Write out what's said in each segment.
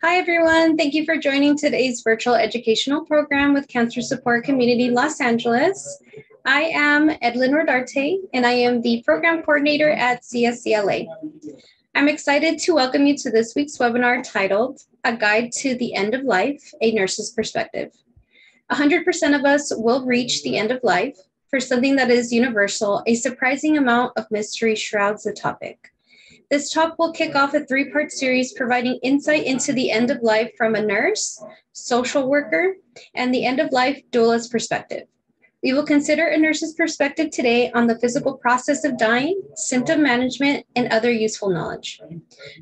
Hi, everyone. Thank you for joining today's virtual educational program with Cancer Support Community Los Angeles. I am Edlyn Rodarte, and I am the program coordinator at CSCLA. I'm excited to welcome you to this week's webinar titled, A Guide to the End of Life, A Nurse's Perspective. 100% of us will reach the end of life. For something that is universal, a surprising amount of mystery shrouds the topic. This talk will kick off a three-part series providing insight into the end of life from a nurse, social worker, and the end of life doula's perspective. We will consider a nurse's perspective today on the physical process of dying, symptom management, and other useful knowledge.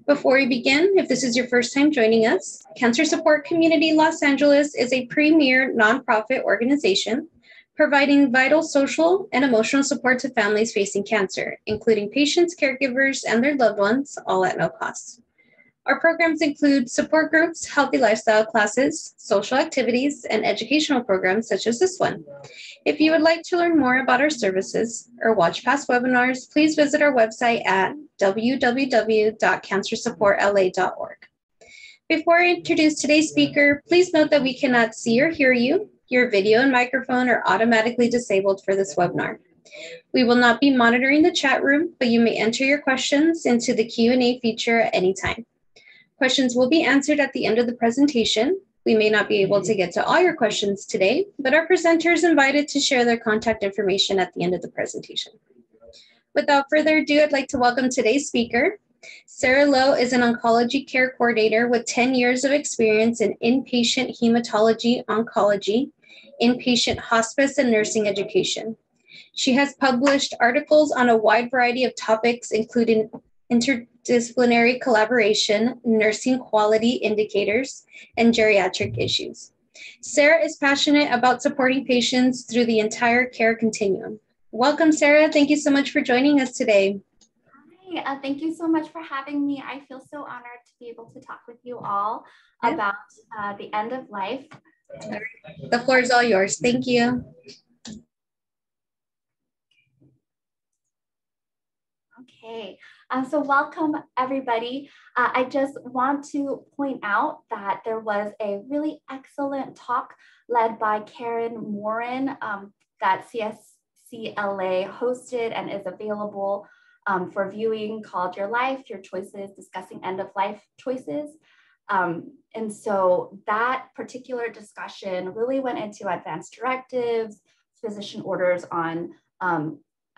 Before we begin, if this is your first time joining us, Cancer Support Community Los Angeles is a premier nonprofit organization providing vital social and emotional support to families facing cancer, including patients, caregivers, and their loved ones, all at no cost. Our programs include support groups, healthy lifestyle classes, social activities, and educational programs such as this one. If you would like to learn more about our services or watch past webinars, please visit our website at www.cancersupportla.org. Before I introduce today's speaker, please note that we cannot see or hear you. Your video and microphone are automatically disabled for this webinar. We will not be monitoring the chat room, but you may enter your questions into the Q&A feature at any time. Questions will be answered at the end of the presentation. We may not be able to get to all your questions today, but our presenter is invited to share their contact information at the end of the presentation. Without further ado, I'd like to welcome today's speaker. Sarah Lowe is an oncology care coordinator with 10 years of experience in inpatient hematology-oncology, inpatient hospice, and nursing education. She has published articles on a wide variety of topics, including interdisciplinary collaboration, nursing quality indicators, and geriatric issues. Sarah is passionate about supporting patients through the entire care continuum. Welcome, Sarah. Thank you so much for joining us today. Hi, thank you so much for having me. I feel so honored to be able to talk with you all about the end of life. The floor is all yours. Thank you. Okay, so welcome everybody. I just want to point out that there was a really excellent talk led by Karen Morin that CSCLA hosted and is available for viewing, called Your Life, Your Choices, discussing end of life choices. And so that particular discussion really went into advanced directives, physician orders on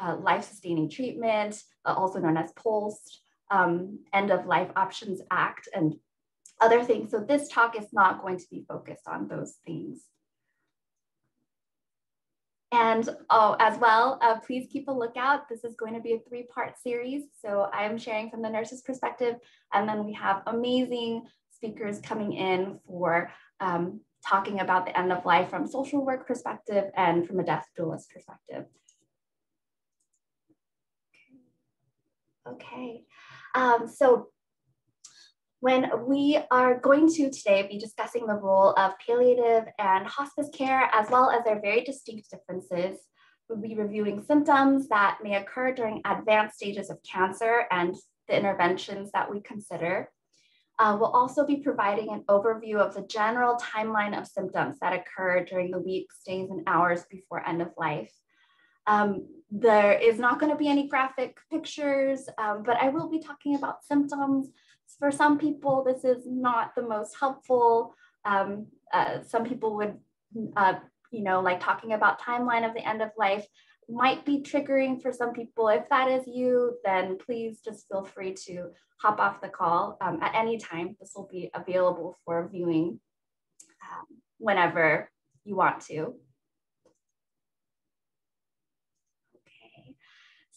life-sustaining treatment, also known as POLST, End of Life Options Act, and other things. So this talk is not going to be focused on those things. And as well, please keep a lookout. This is going to be a three-part series. So I am sharing from the nurse's perspective, and then we have amazing speakers coming in for talking about the end of life from social work perspective and from a death doula's perspective. Okay, so when we are going to today be discussing the role of palliative and hospice care, as well as their very distinct differences, we'll be reviewing symptoms that may occur during advanced stages of cancer and the interventions that we consider. We'll also be providing an overview of the general timeline of symptoms that occur during the weeks, days, and hours before end of life. There is not going to be any graphic pictures, but I will be talking about symptoms. For some people, this is not the most helpful. Some people would, like talking about timeline of the end of life might be triggering for some people. If that is you, then please just feel free to hop off the call at any time. This will be available for viewing whenever you want to.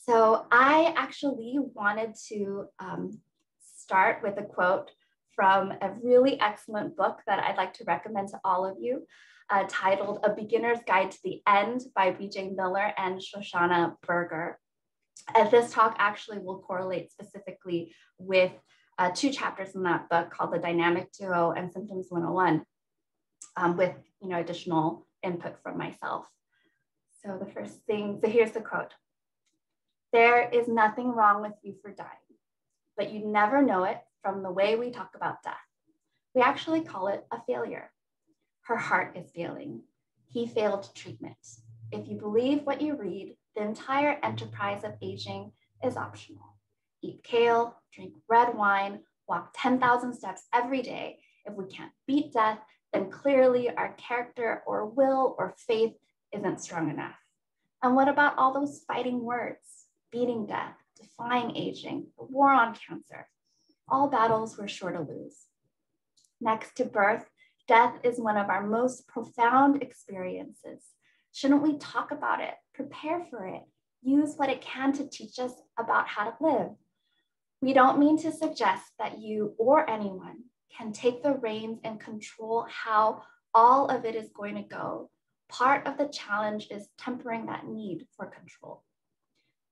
So I actually wanted to start with a quote from a really excellent book that I'd like to recommend to all of you, titled A Beginner's Guide to the End by B.J. Miller and Shoshana Berger. And this talk actually will correlate specifically with two chapters in that book called The Dynamic Duo and Symptoms 101, with additional input from myself. So the first thing, so here's the quote. There is nothing wrong with you for dying, but you never know it from the way we talk about death. We actually call it a failure. Her heart is failing. He failed treatment. If you believe what you read, the entire enterprise of aging is optional. Eat kale, drink red wine, walk 10,000 steps every day. If we can't beat death, then clearly our character or will or faith isn't strong enough. And what about all those fighting words? Beating death, defying aging, the war on cancer. All battles we're sure to lose. Next to birth, death is one of our most profound experiences. Shouldn't we talk about it, prepare for it, use what it can to teach us about how to live? We don't mean to suggest that you or anyone can take the reins and control how all of it is going to go. Part of the challenge is tempering that need for control.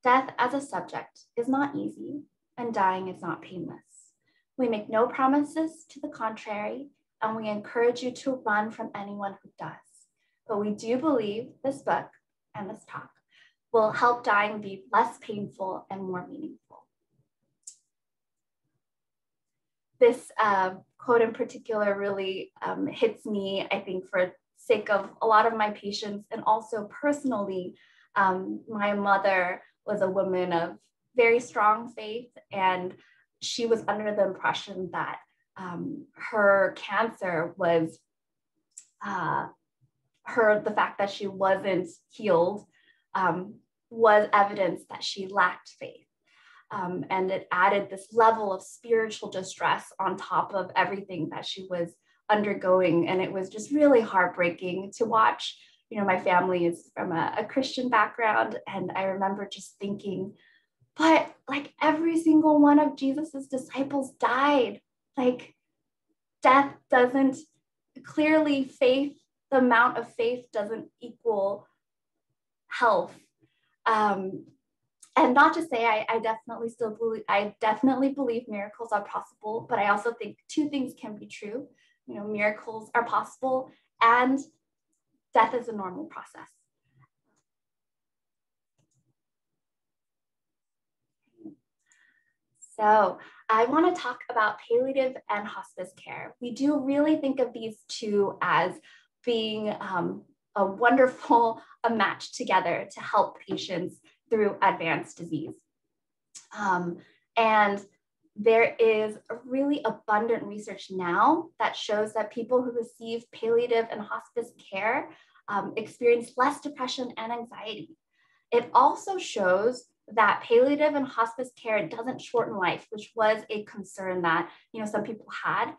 Death as a subject is not easy, and dying is not painless. We make no promises to the contrary, and we encourage you to run from anyone who does. But we do believe this book and this talk will help dying be less painful and more meaningful. This quote in particular really hits me, I think, for sake of a lot of my patients, and also personally, my mother was a woman of very strong faith, and she was under the impression that her cancer was the fact that she wasn't healed was evidence that she lacked faith. And it added this level of spiritual distress on top of everything that she was undergoing. And it was just really heartbreaking to watch. You know, my family is from a Christian background, and I remember just thinking, but like every single one of Jesus's disciples died. Like death doesn't, clearly faith, the amount of faith doesn't equal health. And not to say I definitely believe miracles are possible, but I also think two things can be true. You know, miracles are possible and death is a normal process. So I want to talk about palliative and hospice care. We do really think of these two as being a wonderful match together to help patients through advanced disease. And there is a really abundant research now that shows that people who receive palliative and hospice care experience less depression and anxiety. It also shows that palliative and hospice care doesn't shorten life, which was a concern that some people had.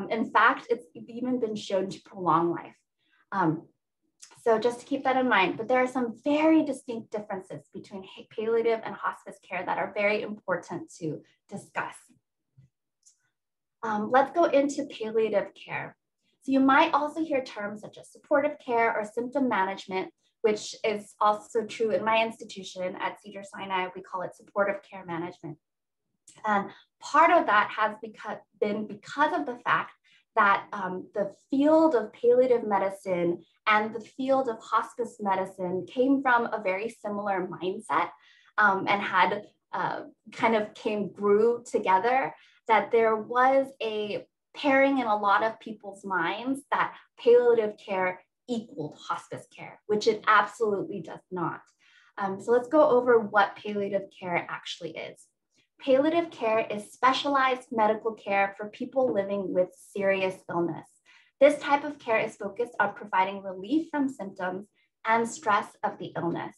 In fact, it's even been shown to prolong life. So just to keep that in mind, but there are some very distinct differences between palliative and hospice care that are very important to discuss. Let's go into palliative care. So you might also hear terms such as supportive care or symptom management, which is also true in my institution at Cedars-Sinai. We call it supportive care management. And part of that has been because of the fact that the field of palliative medicine and the field of hospice medicine came from a very similar mindset and had grew together, that there was a pairing in a lot of people's minds that palliative care equaled hospice care, which it absolutely does not. So let's go over what palliative care actually is. Palliative care is specialized medical care for people living with serious illness. This type of care is focused on providing relief from symptoms and stress of the illness.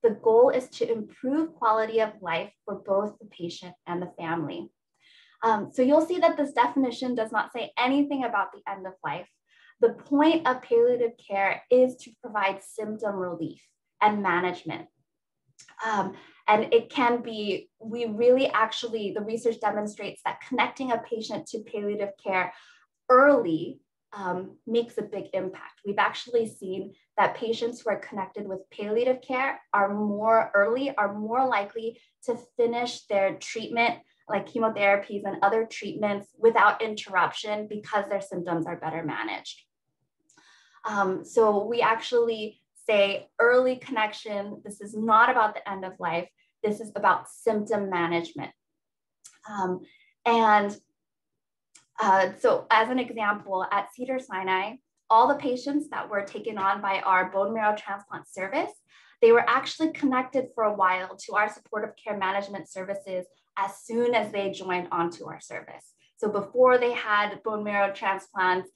The goal is to improve quality of life for both the patient and the family. So you'll see that this definition does not say anything about the end of life. The point of palliative care is to provide symptom relief and management. And it can be, the research demonstrates that connecting a patient to palliative care early makes a big impact. We've actually seen that patients who are connected with palliative care are more likely to finish their treatment, like chemotherapies and other treatments, without interruption because their symptoms are better managed. So we actually say early connection. This is not about the end of life. This is about symptom management. And So as an example, at Cedars-Sinai, all the patients that were taken on by our bone marrow transplant service, they were actually connected for a while to our supportive care management services as soon as they joined onto our service. So before they had bone marrow transplants,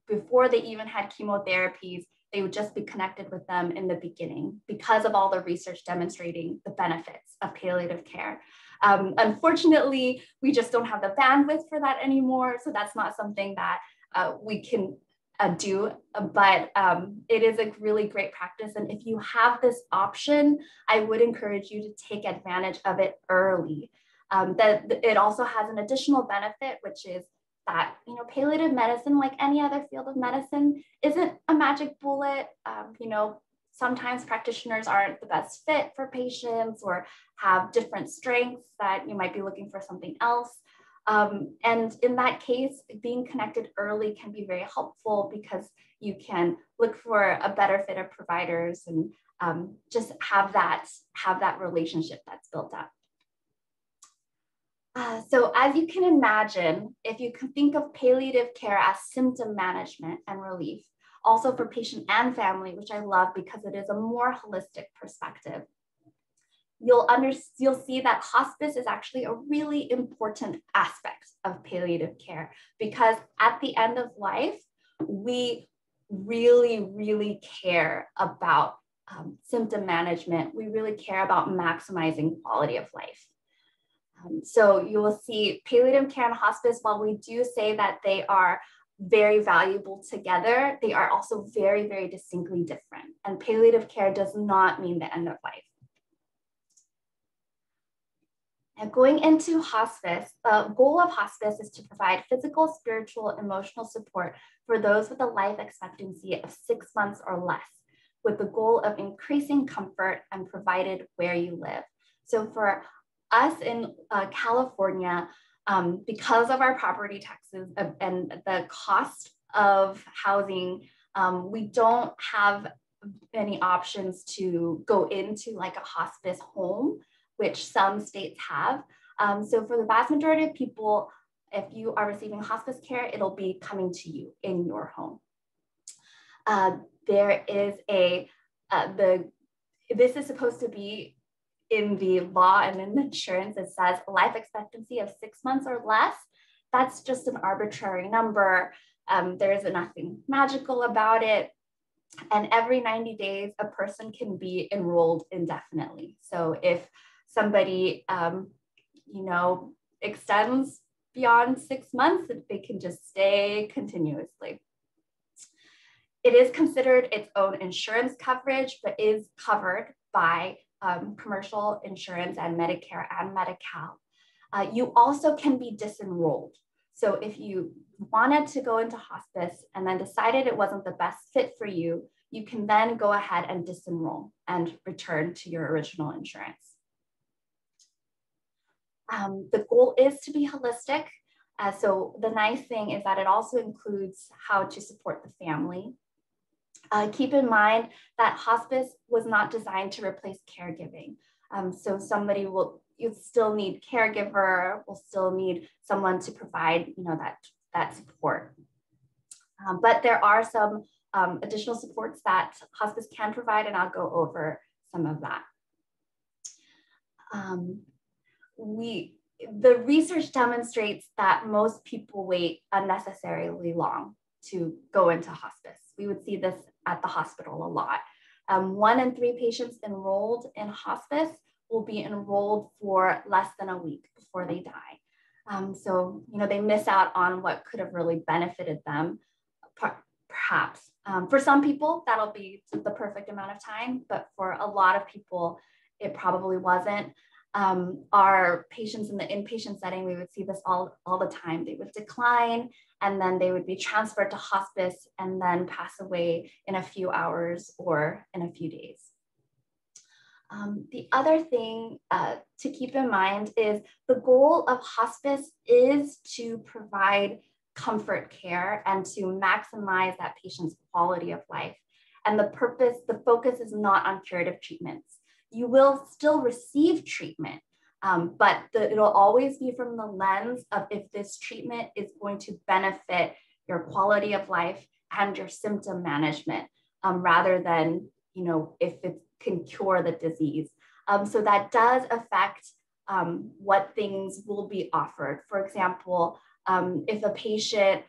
before they even had chemotherapies, they would just be connected with them in the beginning because of all the research demonstrating the benefits of palliative care. Unfortunately, we just don't have the bandwidth for that anymore. So that's not something that we can do, but it is a really great practice. And if you have this option, I would encourage you to take advantage of it early. That it also has an additional benefit, which is that, palliative medicine, like any other field of medicine, isn't a magic bullet. Sometimes practitioners aren't the best fit for patients or have different strengths that you might be looking for something else. And in that case, being connected early can be very helpful because you can look for a better fit of providers and just have that relationship that's built up. So as you can imagine, if you can think of palliative care as symptom management and relief, also for patient and family, which I love because it is a more holistic perspective, you'll see that hospice is actually a really important aspect of palliative care, because at the end of life, we really, really care about symptom management. We really care about maximizing quality of life. So you will see palliative care and hospice, while we do say that they are very valuable together, they are also very, very distinctly different. And palliative care does not mean the end of life. Now, going into hospice, the goal of hospice is to provide physical, spiritual, emotional support for those with a life expectancy of 6 months or less, with the goal of increasing comfort and provided where you live. So for us in California, because of our property taxes and the cost of housing, we don't have any options to go into like a hospice home, which some states have. So for the vast majority of people, if you are receiving hospice care, it'll be coming to you in your home. There is this is supposed to be in the law and in the insurance. It says life expectancy of 6 months or less. That's just an arbitrary number. There is nothing magical about it. And every 90 days, a person can be enrolled indefinitely. So if somebody, extends beyond 6 months, they can just stay continuously. It is considered its own insurance coverage, but is covered by commercial insurance and Medicare and Medi-Cal. You also can be disenrolled. So if you wanted to go into hospice and then decided it wasn't the best fit for you, you can then go ahead and disenroll and return to your original insurance. The goal is to be holistic. So the nice thing is that it also includes how to support the family. Keep in mind that hospice was not designed to replace caregiving. So you still need caregiver, will still need someone to provide, that support. But there are some additional supports that hospice can provide, and I'll go over some of that. The research demonstrates that most people wait unnecessarily long to go into hospice. We would see this at the hospital a lot. 1 in 3 patients enrolled in hospice will be enrolled for less than a week before they die. So, they miss out on what could have really benefited them, perhaps. For some people, that'll be the perfect amount of time, but for a lot of people, it probably wasn't. Our patients in the inpatient setting, we would see this all the time. They would decline, and then they would be transferred to hospice and then pass away in a few hours or in a few days. The other thing to keep in mind is the goal of hospice is to provide comfort care and to maximize that patient's quality of life. And the focus is not on curative treatments. You will still receive treatment, It'll always be from the lens of if this treatment is going to benefit your quality of life and your symptom management, rather than, if it can cure the disease. So that does affect what things will be offered. For example, if a patient,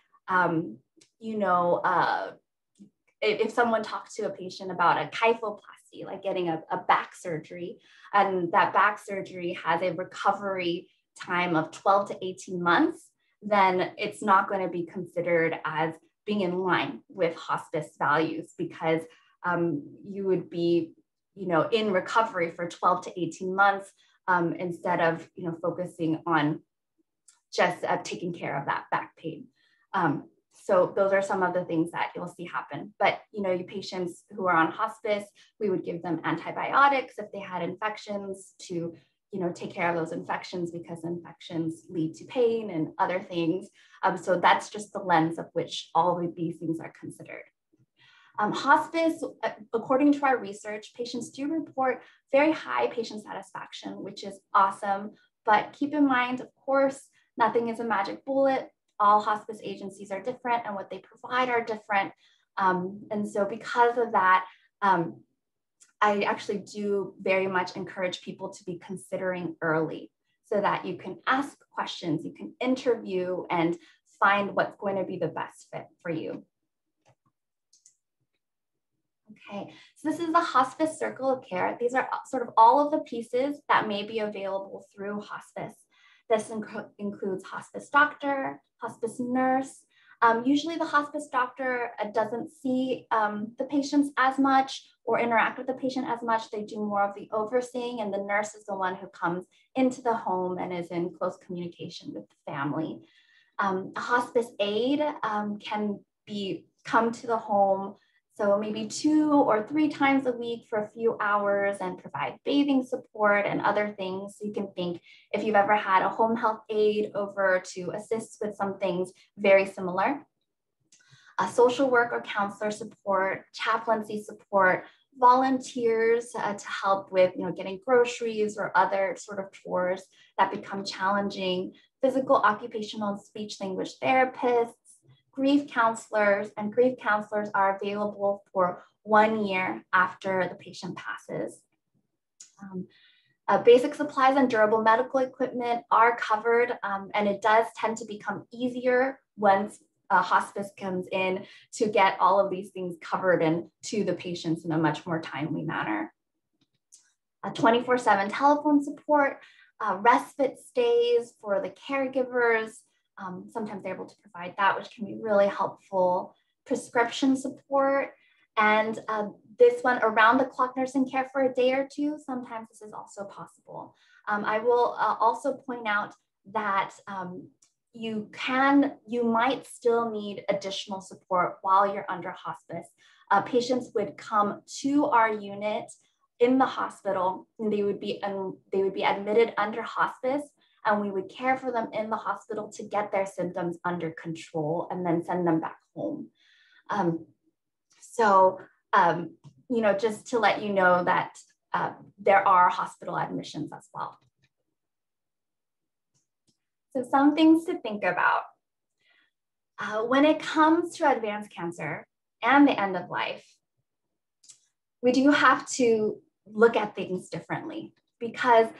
if someone talks to a patient about a kyphoplasty, like getting a back surgery, and that back surgery has a recovery time of 12 to 18 months, then it's not going to be considered as being in line with hospice values, because you would be, in recovery for 12 to 18 months instead of, focusing on just taking care of that back pain. So those are some of the things that you'll see happen. But, your patients who are on hospice, we would give them antibiotics if they had infections to, take care of those infections, because infections lead to pain and other things. So that's just the lens of which all of these things are considered. Hospice, according to our research, patients do report very high patient satisfaction, which is awesome. But keep in mind, of course, nothing is a magic bullet. All hospice agencies are different and what they provide are different. And so because of that, I actually do very much encourage people to be considering early, so that you can ask questions, you can interview and find what's going to be the best fit for you. Okay, so this is the hospice circle of care. These are sort of all of the pieces that may be available through hospice. This includes hospice doctor, hospice nurse. Usually the hospice doctor doesn't see the patients as much or interact with the patient as much. They do more of the overseeing, and the nurse is the one who comes into the home and is in close communication with the family. A hospice aide can come to the home, so maybe 2 or 3 times a week for a few hours, and provide bathing support and other things. So you can think if you've ever had a home health aide over to assist with some things very similar. Social work or counselor support, chaplaincy support, volunteers to help with getting groceries or other sort of chores that become challenging, physical, occupational, and speech language therapists, grief counselors, and grief counselors are available for 1 year after the patient passes. Basic supplies and durable medical equipment are covered, and it does tend to become easier once hospice comes in to get all of these things covered and to the patients in a much more timely manner. 24/7 telephone support, respite stays for the caregivers. Sometimes they're able to provide that, which can be really helpful. Prescription support, and this one, around the clock nursing care for a day or 2. Sometimes this is also possible. I will also point out that you might still need additional support while you're under hospice. Patients would come to our unit in the hospital, and they would be admitted under hospice, and we would care for them in the hospital to get their symptoms under control and then send them back home. Just to let you know that there are hospital admissions as well. So some things to think about. When it comes to advanced cancer and the end of life, we do have to look at things differently, because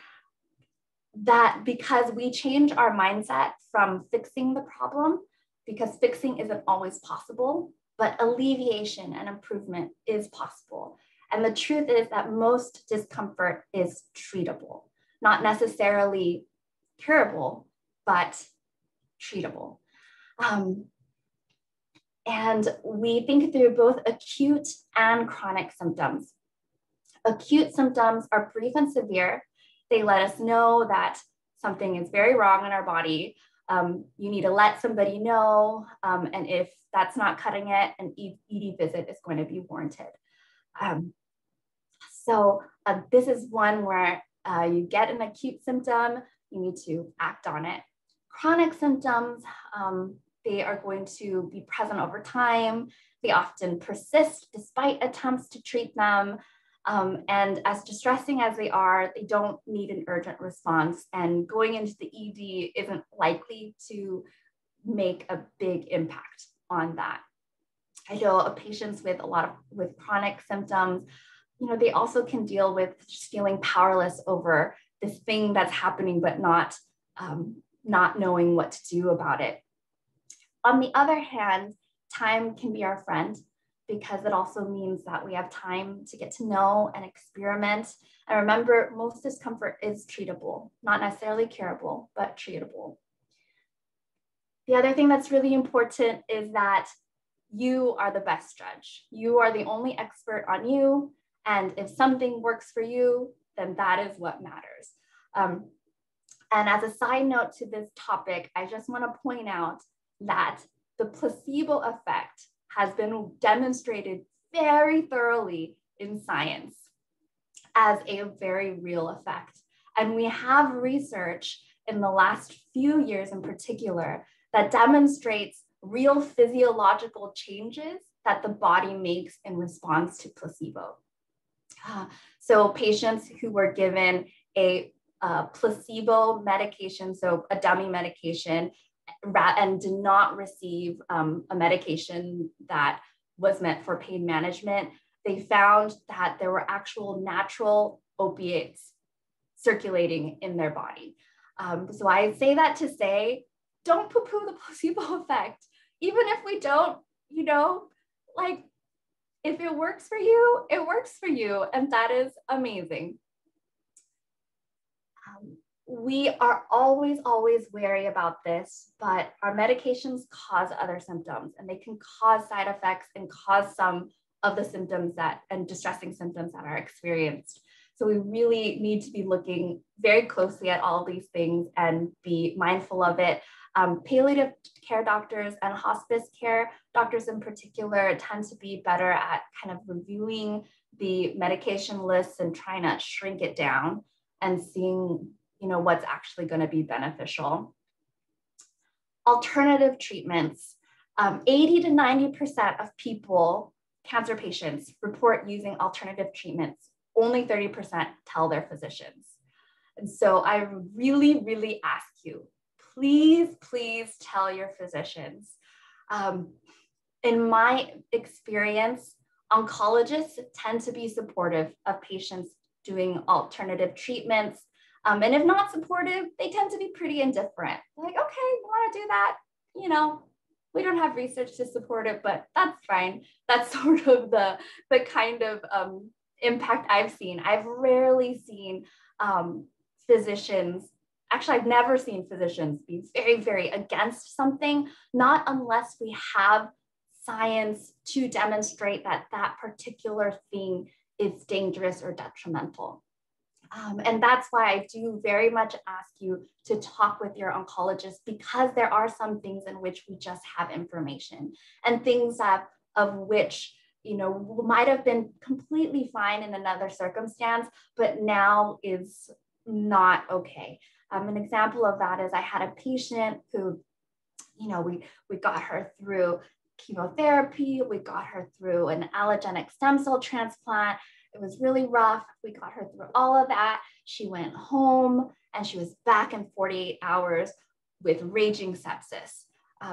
we change our mindset from fixing the problem, because fixing isn't always possible, but alleviation and improvement is possible. And the truth is that most discomfort is treatable, not necessarily curable, but treatable. And we think through both acute and chronic symptoms. Acute symptoms are brief and severe. They let us know that something is very wrong in our body. You need to let somebody know. And if that's not cutting it, an ED visit is going to be warranted. This is one where you get an acute symptom, you need to act on it. Chronic symptoms, they are going to be present over time. They often persist despite attempts to treat them. And as distressing as they are, they don't need an urgent response. And going into the ED isn't likely to make a big impact on that. I know patients with with chronic symptoms, they also can deal with just feeling powerless over this thing that's happening, but not knowing what to do about it. On the other hand, time can be our friend, because it also means that we have time to get to know and experiment. And remember, most discomfort is treatable, not necessarily curable, but treatable. The other thing that's really important is that you are the best judge. You are the only expert on you. And if something works for you, then that is what matters. And as a side note to this topic, I just want to point out that the placebo effect has been demonstrated very thoroughly in science as a very real effect. And we have research in the last few years in particular that demonstrates real physiological changes that the body makes in response to placebo. So patients who were given a placebo medication, so a dummy medication, and did not receive a medication that was meant for pain management, they found that there were actual natural opiates circulating in their body. So I say that to say, don't poo-poo the placebo effect. Even if we don't, like, if it works for you, it works for you. And that is amazing. We are always wary about this, but our medications cause other symptoms, and they can cause side effects and cause some of the symptoms and distressing symptoms that are experienced. So we really need to be looking very closely at all these things and be mindful of it. Palliative care doctors and hospice care doctors in particular tend to be better at kind of reviewing the medication lists and trying to shrink it down and seeing what's actually going to be beneficial. Alternative treatments. 80 to 90% of people, cancer patients, report using alternative treatments. Only 30% tell their physicians. And so I really ask you, please tell your physicians. In my experience, oncologists tend to be supportive of patients doing alternative treatments. And if not supportive, they tend to be pretty indifferent. Like, okay, you want to do that? We don't have research to support it, but that's fine. That's sort of the kind of impact I've seen. I've rarely seen physicians, actually, I've never seen physicians be very against something, not unless we have science to demonstrate that that particular thing is dangerous or detrimental. And that's why I do very much ask you to talk with your oncologist, because there are some things in which we just have information, and things of which might have been completely fine in another circumstance, but now is not okay. An example of that is I had a patient who, we got her through chemotherapy, we got her through an allogeneic stem cell transplant. It was really rough. We got her through all of that. She went home and she was back in 48 hours with raging sepsis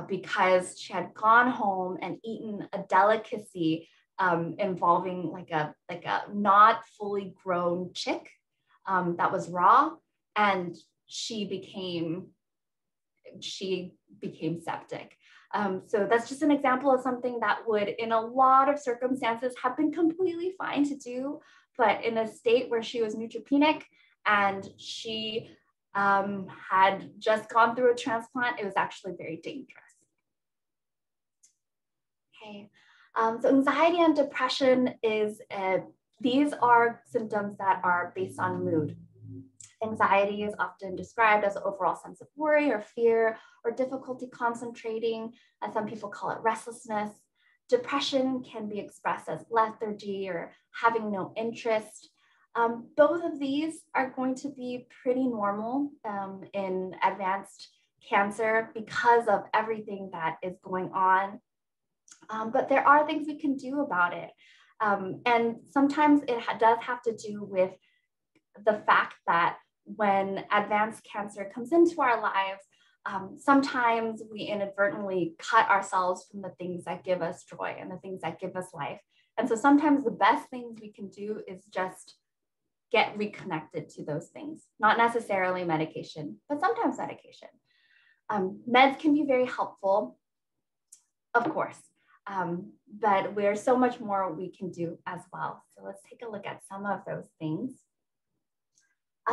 because she had gone home and eaten a delicacy involving like a not fully grown chick that was raw, and she became septic. So that's just an example of something that would, in a lot of circumstances, have been completely fine to do, but in a state where she was neutropenic and she had just gone through a transplant, it was actually very dangerous. Okay, so anxiety and depression these are symptoms that are based on mood. Anxiety is often described as an overall sense of worry or fear or difficulty concentrating, as some people call it restlessness. Depression can be expressed as lethargy or having no interest. Both of these are going to be pretty normal in advanced cancer because of everything that is going on. But there are things we can do about it. And sometimes it does have to do with the fact that when advanced cancer comes into our lives, sometimes we inadvertently cut ourselves from the things that give us joy and the things that give us life. And so sometimes the best things we can do is just get reconnected to those things, not necessarily medication, but sometimes medication. Meds can be very helpful, of course, but there's so much more we can do as well. So let's take a look at some of those things.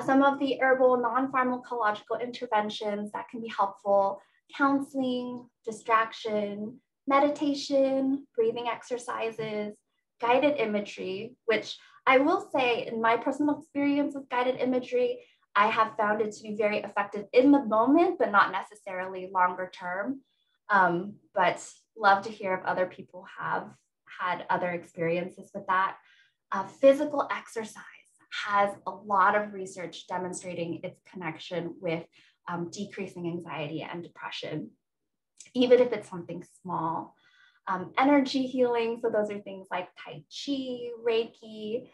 Some of the herbal non-pharmacological interventions that can be helpful: counseling, distraction, meditation, breathing exercises, guided imagery, which I will say in my personal experience with guided imagery, I have found it to be very effective in the moment, but not necessarily longer term. But love to hear if other people have had other experiences with that. Physical exercise has a lot of research demonstrating its connection with decreasing anxiety and depression, even if it's something small. Energy healing, so those are things like Tai Chi, Reiki,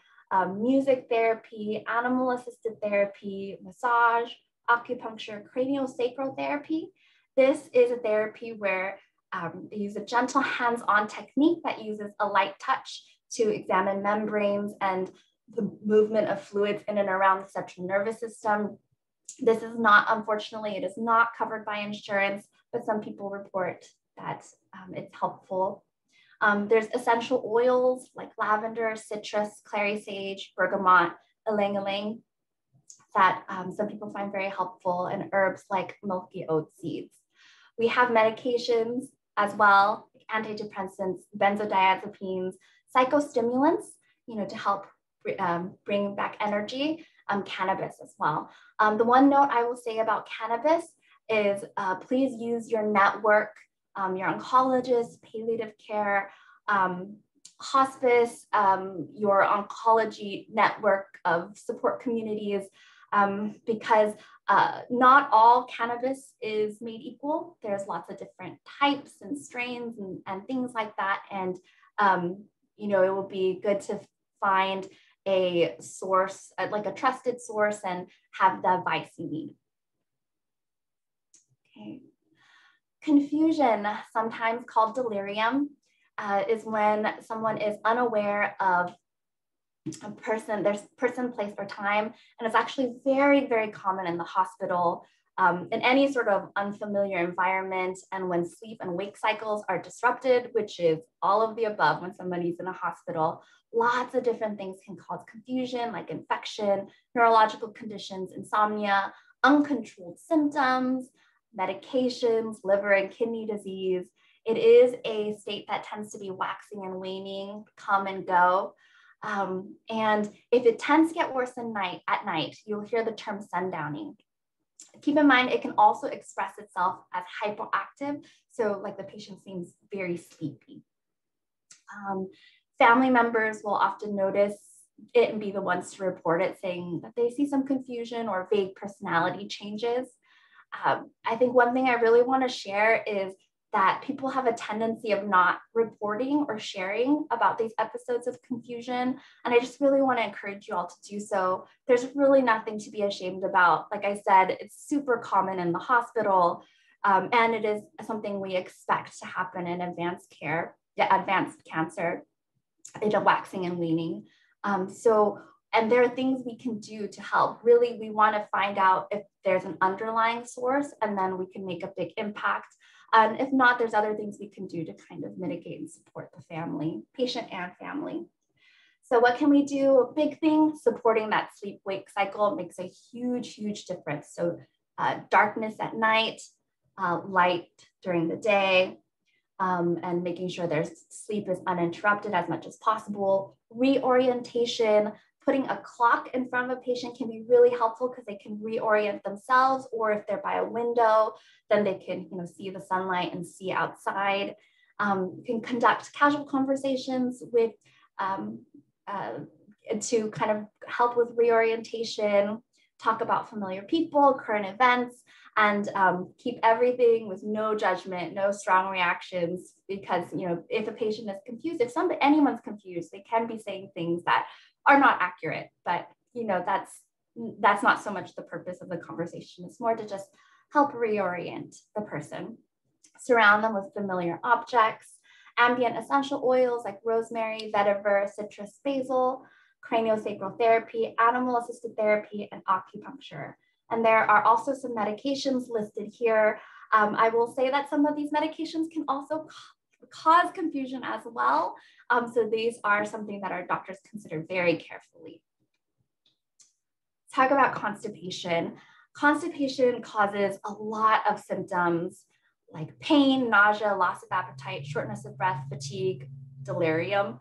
music therapy, animal-assisted therapy, massage, acupuncture, craniosacral therapy. This is a therapy where they use a gentle hands-on technique that uses a light touch to examine membranes and the movement of fluids in and around the central nervous system. This is not, unfortunately, it is not covered by insurance, but some people report that it's helpful. There's essential oils like lavender, citrus, clary sage, bergamot, ylang-ylang that some people find very helpful, and herbs like milky oat seeds. We have medications as well, like antidepressants, benzodiazepines, psychostimulants, to help bring back energy, cannabis as well. The one note I will say about cannabis is please use your network, your oncologist, palliative care, hospice, your oncology network of support communities, because not all cannabis is made equal. There's lots of different types and strains and things like that. And, it will be good to find a source, like a trusted source, and have the advice you need. Okay. Confusion, sometimes called delirium, is when someone is unaware of a person, there's person, place, or time. And it's actually very, very common in the hospital, in any sort of unfamiliar environment, and when sleep and wake cycles are disrupted, which is all of the above when somebody's in a hospital. Lots of different things can cause confusion, like infection, neurological conditions, insomnia, uncontrolled symptoms, medications, liver and kidney disease. It is a state that tends to be waxing and waning, come and go. And if it tends to get worse at night, you'll hear the term sundowning. Keep in mind, it can also express itself as hypoactive. So like the patient seems very sleepy. Family members will often notice it and be the ones to report it, saying that they see some confusion or vague personality changes. I think one thing I really want to share is that people have a tendency of not reporting or sharing about these episodes of confusion. And I just really want to encourage you all to do so. There's really nothing to be ashamed about. Like I said, it's super common in the hospital, and it is something we expect to happen in advanced cancer, the waxing and waning. And there are things we can do to help. Really, we want to find out if there's an underlying source, and then we can make a big impact. And if not, there's other things we can do to kind of mitigate and support the family, patient and family. So what can we do? A big thing, supporting that sleep-wake cycle makes a huge, huge difference. So darkness at night, light during the day, and making sure their sleep is uninterrupted as much as possible. Reorientation, putting a clock in front of a patient can be really helpful because they can reorient themselves, or if they're by a window, then they can see the sunlight and see outside. You can conduct casual conversations with to kind of help with reorientation. talk about familiar people, current events, and keep everything with no judgment, no strong reactions, because if a patient is confused, if anyone's confused, they can be saying things that are not accurate, but that's not so much the purpose of the conversation. It's more to just help reorient the person. Surround them with familiar objects, ambient essential oils like rosemary, vetiver, citrus, basil, craniosacral therapy, animal-assisted therapy, and acupuncture. And there are also some medications listed here. I will say that some of these medications can also cause confusion as well. So these are something that our doctors consider very carefully. Talk about constipation. Constipation causes a lot of symptoms like pain, nausea, loss of appetite, shortness of breath, fatigue, delirium,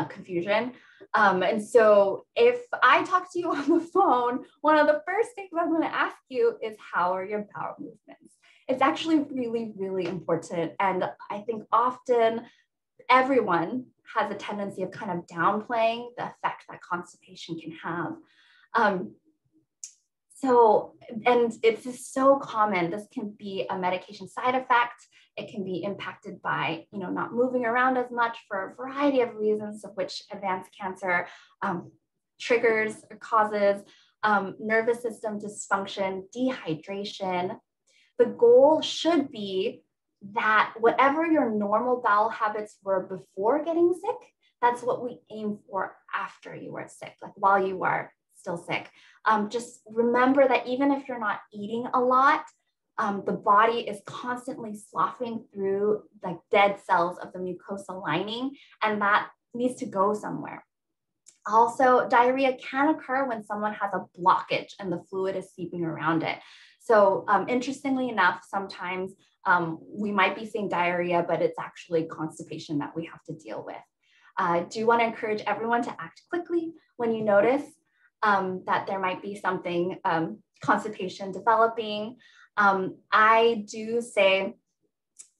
confusion. And so if I talk to you on the phone, one of the first things I'm going to ask you is, how are your bowel movements? It's actually really, really important. And I think often everyone has a tendency of kind of downplaying the effect that constipation can have. And it's just so common. This can be a medication side effect. It can be impacted by, not moving around as much for a variety of reasons, of which advanced cancer triggers or causes, nervous system dysfunction, dehydration. The goal should be that whatever your normal bowel habits were before getting sick, that's what we aim for after you are sick, like while you are still sick. Just remember that even if you're not eating a lot, the body is constantly sloughing through like dead cells of the mucosal lining, and that needs to go somewhere. Also, diarrhea can occur when someone has a blockage and the fluid is seeping around it. So interestingly enough, sometimes we might be seeing diarrhea, but it's actually constipation that we have to deal with. I do want to encourage everyone to act quickly when you notice that there might be something, constipation developing. I do say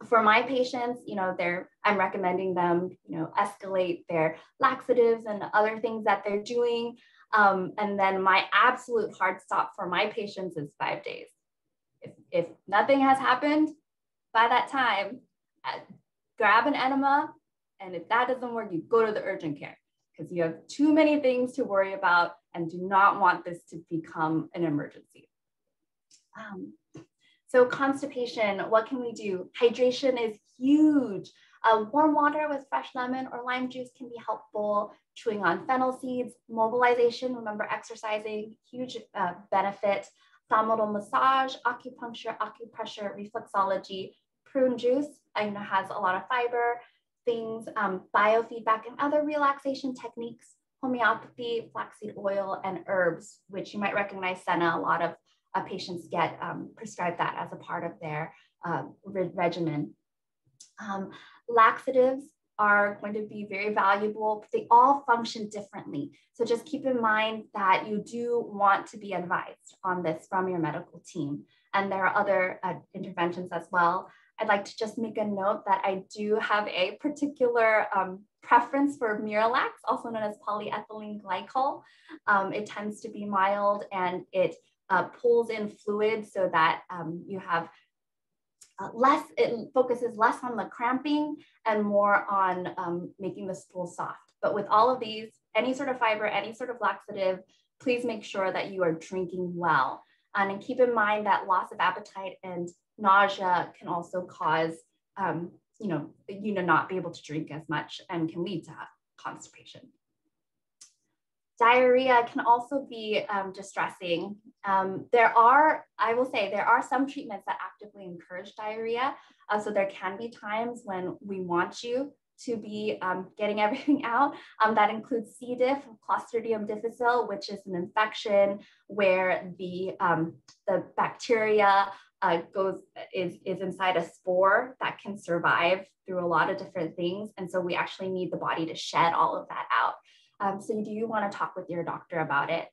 for my patients, I'm recommending them, escalate their laxatives and other things that they're doing. And then my absolute hard stop for my patients is 5 days. If nothing has happened by that time, grab an enema. And if that doesn't work, you go to the urgent care, because you have too many things to worry about and do not want this to become an emergency. So constipation, what can we do? Hydration is huge. Warm water with fresh lemon or lime juice can be helpful. Chewing on fennel seeds, mobilization, remember exercising, huge benefit. Abdominal massage, acupuncture, acupressure, reflexology, prune juice, has a lot of fiber, things, biofeedback and other relaxation techniques, homeopathy, flaxseed oil, and herbs, which you might recognize, senna. A lot of patients get prescribed that as a part of their regimen. Laxatives are going to be very valuable, but they all function differently. So just keep in mind that you do want to be advised on this from your medical team. And there are other interventions as well. I'd like to just make a note that I do have a particular preference for Miralax, also known as polyethylene glycol. It tends to be mild and it pulls in fluid so that you have it focuses less on the cramping and more on making the stool soft. But with all of these, any sort of fiber, any sort of laxative, please make sure that you are drinking well. And keep in mind that loss of appetite and nausea can also cause, not be able to drink as much and can lead to constipation. Diarrhea can also be distressing. I will say, there are some treatments that actively encourage diarrhea. So there can be times when we want you to be getting everything out. That includes C. diff, Clostridium difficile, which is an infection where the bacteria is inside a spore that can survive through a lot of different things. And so we actually need the body to shed all of that out. So you do want to talk with your doctor about it.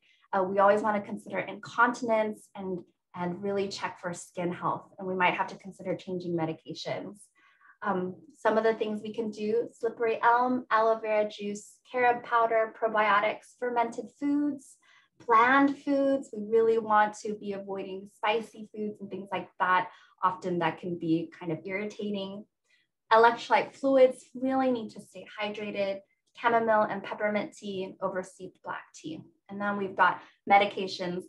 We always want to consider incontinence and really check for skin health. And we might have to consider changing medications. Some of the things we can do: slippery elm, aloe vera juice, carob powder, probiotics, fermented foods, bland foods. We really want to be avoiding spicy foods and things like that. Often that can be kind of irritating. Electrolyte fluids really need to stay hydrated. Chamomile and peppermint tea and oversteeped black tea. And then we've got medications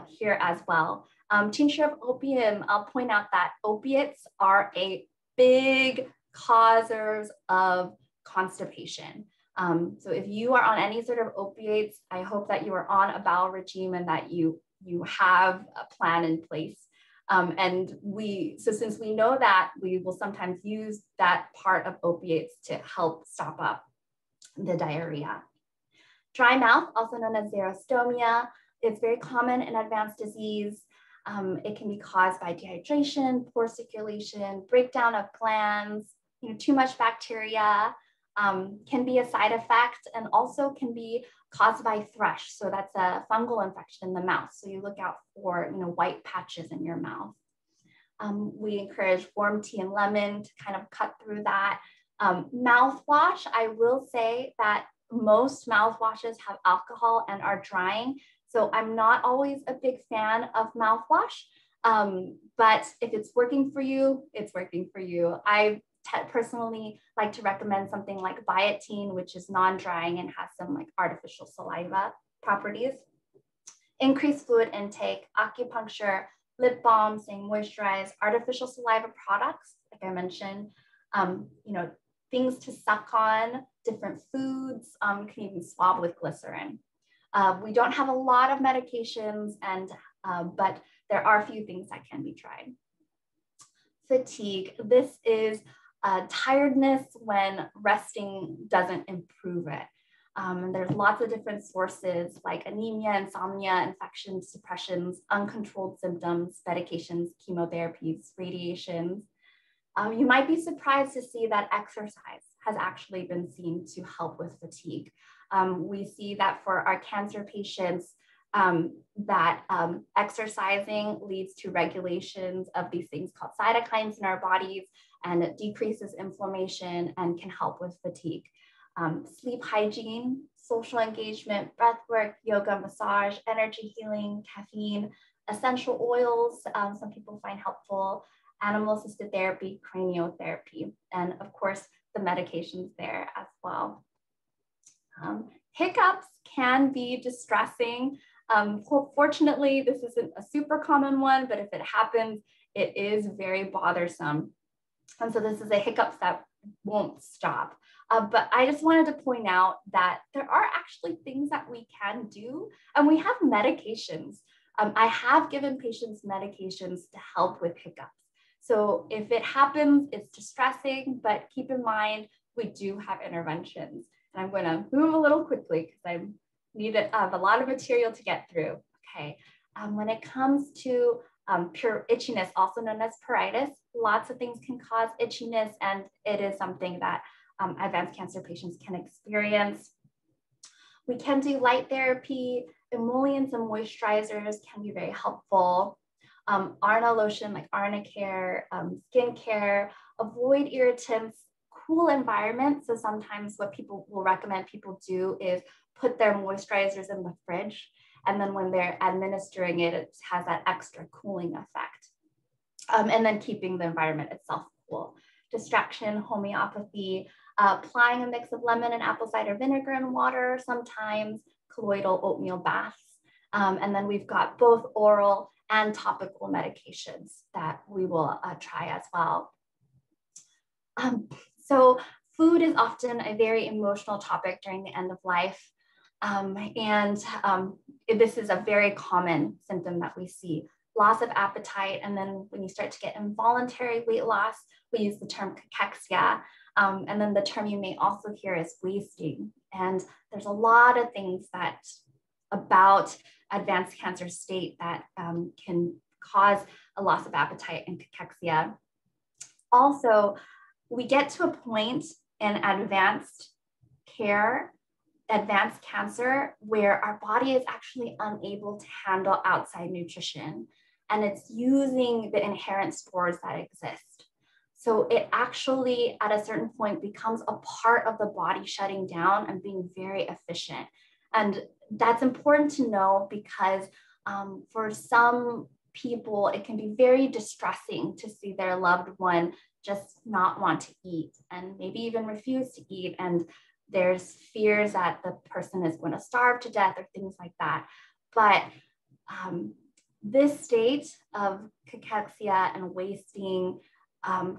here as well. Tincture of opium, I'll point out that opiates are a big causers of constipation. So if you are on any sort of opiates, I hope that you are on a bowel regime and that you have a plan in place. So since we know that, we will sometimes use that part of opiates to help stop up the diarrhea. Dry mouth, also known as xerostomia, is very common in advanced disease. It can be caused by dehydration, poor circulation, breakdown of glands, too much bacteria, can be a side effect, and also can be caused by thrush. So that's a fungal infection in the mouth. So you look out for white patches in your mouth. We encourage warm tea and lemon to kind of cut through that. Mouthwash, I will say that most mouthwashes have alcohol and are drying. So I'm not always a big fan of mouthwash, but if it's working for you, it's working for you. I personally like to recommend something like biotin, which is non-drying and has some like artificial saliva properties. Increased fluid intake, acupuncture, lip balm, staying moisturized, artificial saliva products, like I mentioned, things to suck on, different foods, you can even swab with glycerin. We don't have a lot of medications, but there are a few things that can be tried. Fatigue, this is tiredness when resting doesn't improve it. And there's lots of different sources like anemia, insomnia, infections, depressions, uncontrolled symptoms, medications, chemotherapies, radiations. You might be surprised to see that exercise has actually been seen to help with fatigue. We see that for our cancer patients, that exercising leads to regulations of these things called cytokines in our bodies, and it decreases inflammation and can help with fatigue. Sleep hygiene, social engagement, breath work, yoga, massage, energy healing, caffeine, essential oils, some people find helpful, animal-assisted therapy, craniotherapy, and of course, the medications there as well. Hiccups can be distressing. Fortunately, this isn't a super common one, but if it happens, it is very bothersome. And so this is a hiccup that won't stop. But I just wanted to point out that there are actually things that we can do, and we have medications. I have given patients medications to help with hiccups. So if it happens, it's distressing, but keep in mind, we do have interventions. And I'm going to move a little quickly because I need a lot of material to get through. Okay. When it comes to pure itchiness, also known as pruritus, lots of things can cause itchiness, and it is something that advanced cancer patients can experience. We can do light therapy. Emollients and moisturizers can be very helpful. Arna lotion like Arna Care, skin care, avoid irritants, cool environment. So sometimes what people will recommend people do is put their moisturizers in the fridge, and then when they're administering it, it has that extra cooling effect. And then keeping the environment itself cool. Distraction, homeopathy, applying a mix of lemon and apple cider vinegar and water, sometimes colloidal oatmeal baths. And then we've got both oral and topical medications that we will try as well. So food is often a very emotional topic during the end of life. This is a very common symptom that we see. Loss of appetite, and then when you start to get involuntary weight loss, we use the term cachexia. And then the term you may also hear is wasting. And there's a lot of things that about advanced cancer state that can cause a loss of appetite and cachexia. Also, we get to a point in advanced cancer, where our body is actually unable to handle outside nutrition, and it's using the inherent spores that exist. So it actually, at a certain point, becomes a part of the body shutting down and being very efficient. And that's important to know because for some people, it can be very distressing to see their loved one just not want to eat and maybe even refuse to eat. And there's fears that the person is going to starve to death or things like that. But this state of cachexia and wasting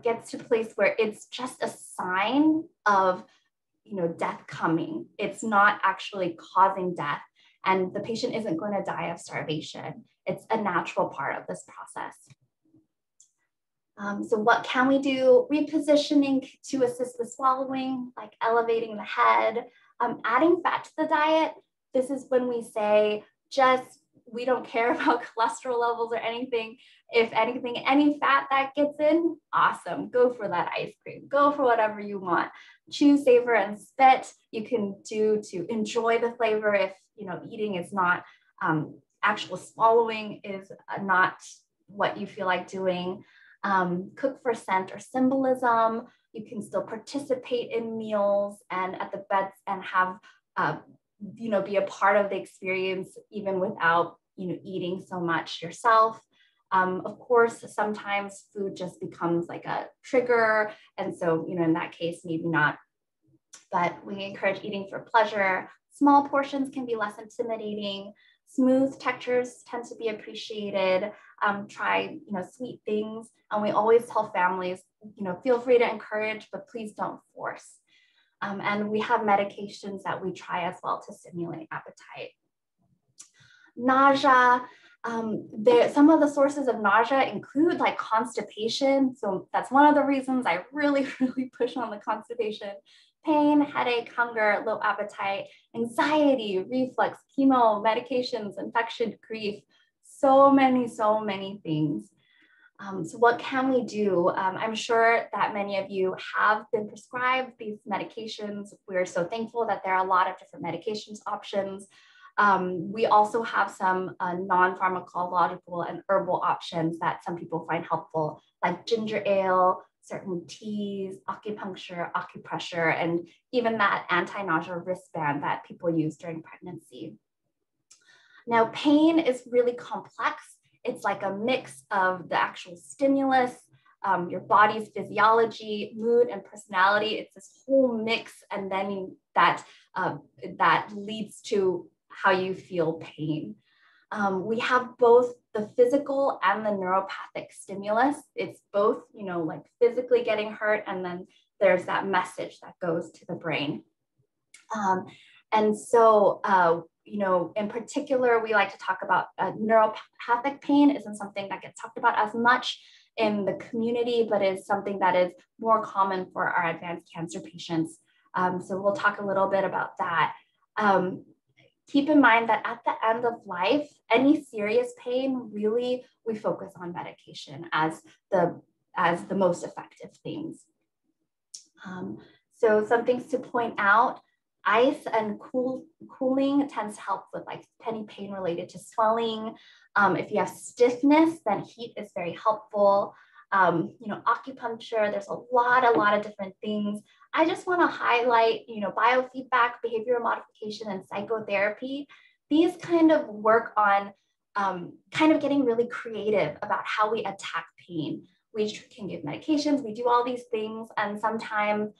gets to a place where it's just a sign of, death coming. It's not actually causing death, and the patient isn't going to die of starvation. It's a natural part of this process. So what can we do? Repositioning to assist with swallowing, like elevating the head, adding fat to the diet. This is when we say we don't care about cholesterol levels or anything. If anything, any fat that gets in, awesome. Go for that ice cream. Go for whatever you want. Chew, savor, and spit. You can do to enjoy the flavor if, eating is not, actual swallowing is not what you feel like doing. Cook for scent or symbolism. You can still participate in meals and at the beds and have, be a part of the experience even without, eating so much yourself. Of course, sometimes food just becomes like a trigger. And so, in that case, maybe not. But we encourage eating for pleasure. Small portions can be less intimidating. Smooth textures tend to be appreciated. Try, sweet things. And we always tell families, feel free to encourage, but please don't force. And we have medications that we try as well to stimulate appetite. Nausea. Some of the sources of nausea include like constipation. So that's one of the reasons I really, really push on the constipation. Pain, headache, hunger, low appetite, anxiety, reflux, chemo, medications, infection, grief, so many things. So what can we do? I'm sure that many of you have been prescribed these medications. We're so thankful that there are a lot of different medications options. We also have some non-pharmacological and herbal options that some people find helpful, like ginger ale, certain teas, acupuncture, acupressure, and even that anti-nausea wristband that people use during pregnancy. Now, pain is really complex. It's like a mix of the actual stimulus, your body's physiology, mood, and personality. It's this whole mix, and then that leads to how you feel pain. We have both the physical and the neuropathic stimulus. It's both, like physically getting hurt, and then there's that message that goes to the brain. And so, in particular, we like to talk about neuropathic pain. Isn't something that gets talked about as much in the community, but is something that is more common for our advanced cancer patients. So we'll talk a little bit about that. Keep in mind that at the end of life, any serious pain, really, we focus on medication as the most effective things. So some things to point out: ice and cooling tends to help with like any pain related to swelling. If you have stiffness, then heat is very helpful. Acupuncture, there's a lot of different things. I just want to highlight, biofeedback, behavioral modification, and psychotherapy. These kind of work on kind of getting really creative about how we attack pain. We can give medications, we do all these things, and sometimes,